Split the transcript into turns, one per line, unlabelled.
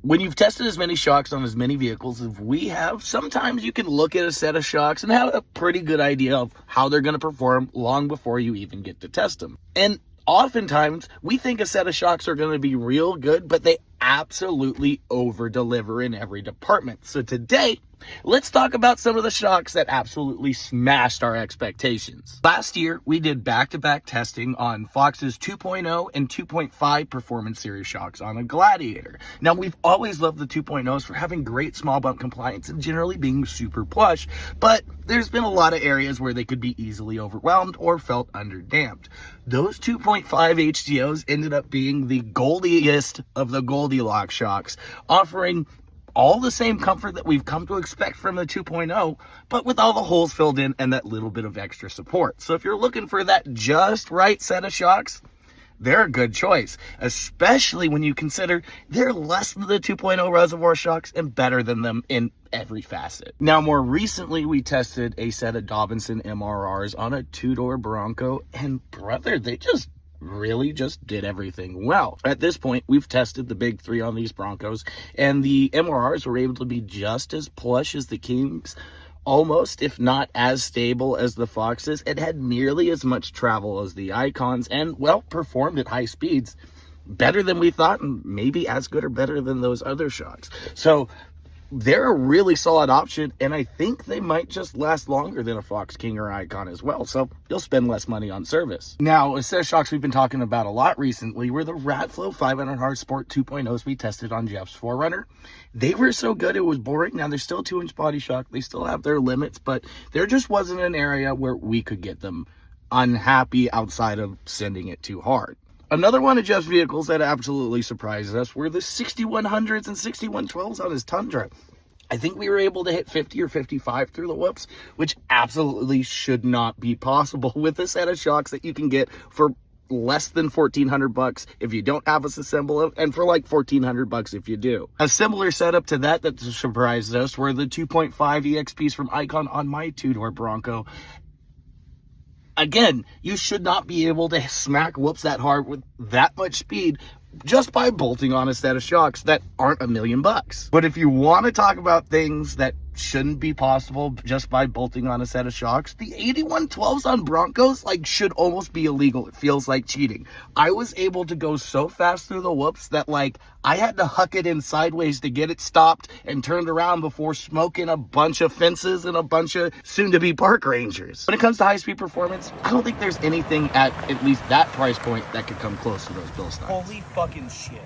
When you've tested as many shocks on as many vehicles as we have, sometimes you can look at a set of shocks and have a pretty good idea of how they're going to perform long before you even get to test them. And oftentimes, we think a set of shocks are going to be real good, but they absolutely over-deliver in every department. So today, let's talk about some of the shocks that absolutely smashed our expectations. Last year, we did back-to-back testing on Fox's 2.0 and 2.5 Performance Series shocks on a Gladiator. Now, we've always loved the 2.0s for having great small bump compliance and generally being super plush, but there's been a lot of areas where they could be easily overwhelmed or felt underdamped. Those 2.5 HTOs ended up being the goldiest of the Goldilocks shocks, offering all the same comfort that we've come to expect from the 2.0, but with all the holes filled in and that little bit of extra support. So if you're looking for that just right set of shocks, they're a good choice, especially when you consider they're less than the 2.0 reservoir shocks and better than them in every facet. Now, more recently, we tested a set of Dobinson MRRs on a two-door Bronco, and brother, they really just did everything well. At this point, we've tested the big three on these Broncos, and the MRRs were able to be just as plush as the Kings, almost, if not as stable as the Foxes. It had nearly as much travel as the Icons, and, well, performed at high speeds better than we thought, and maybe as good or better than those other shocks. So they're a really solid option, and I think they might just last longer than a Fox, King, or Icon as well, so you'll spend less money on service. Now, a set of shocks we've been talking about a lot recently were the Ratflow 500 Hard Sport 2.0s we tested on Jeff's 4Runner. They were so good it was boring. Now, they're still 2-inch body shock. They still have their limits, but there just wasn't an area where we could get them unhappy outside of sending it too hard. Another one of Jeff's vehicles that absolutely surprised us were the 6100s and 6112s on his Tundra. I think we were able to hit 50 or 55 through the whoops, which absolutely should not be possible with a set of shocks that you can get for less than $1,400 if you don't have us assemble it, and for like $1,400 if you do. A similar setup to that surprised us were the 2.5 EXPs from Icon on my two-door Bronco. Again, you should not be able to smack whoops that hard with that much speed just by bolting on a set of shocks that aren't $1 million. But if you want to talk about things that shouldn't be possible just by bolting on a set of shocks, the 8112s on Broncos should almost be illegal. It feels like cheating. I was able to go so fast through the whoops that I had to huck it in sideways to get it stopped and turned around before smoking a bunch of fences and a bunch of soon-to-be park rangers. When it comes to high-speed performance, I don't think there's anything at least that price point that could come close to those Bill Steins.
Holy fucking shit.